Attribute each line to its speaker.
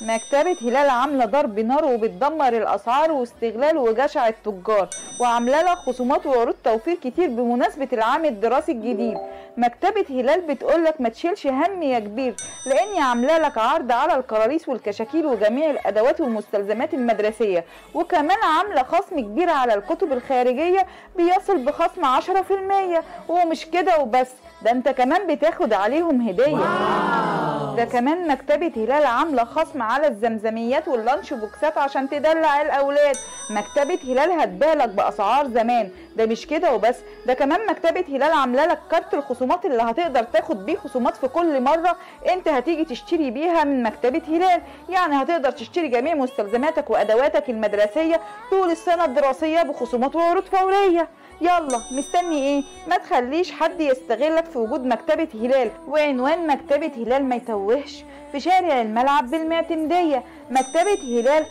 Speaker 1: مكتبة هلال عاملة ضرب نار وبتدمر الأسعار واستغلال وجشع التجار، وعاملة لك خصومات وعروض توفير كتير بمناسبة العام الدراسي الجديد. مكتبة هلال بتقولك ما تشيلش هم يا كبير، لأني عاملة لك عرض على الكراريس والكشاكيل وجميع الأدوات والمستلزمات المدرسية، وكمان عاملة خصم كبير على الكتب الخارجية بيصل بخصم 10%. ومش كده وبس، ده انت كمان بتاخد عليهم هدية. ده كمان مكتبة هلال عاملة خصم على الزمزميات واللانش بوكسات عشان تدلع الأولاد. مكتبة هلال هتبيعلك بأسعار زمان. ده مش كده وبس، ده كمان مكتبة هلال عاملة لك كارت الخصومات اللي هتقدر تاخد بيه خصومات في كل مرة انت هتيجي تشتري بيها من مكتبة هلال. يعني هتقدر تشتري جميع مستلزماتك وأدواتك المدرسية طول السنة الدراسية بخصومات وعروض فورية. يلا مستني ايه؟ ما تخليش حد يستغلك في وجود مكتبة هلال. وعنوان مكتبة هلال ما يتوهش، في شارع الملعب بالمعتمدية. مكتبة هلال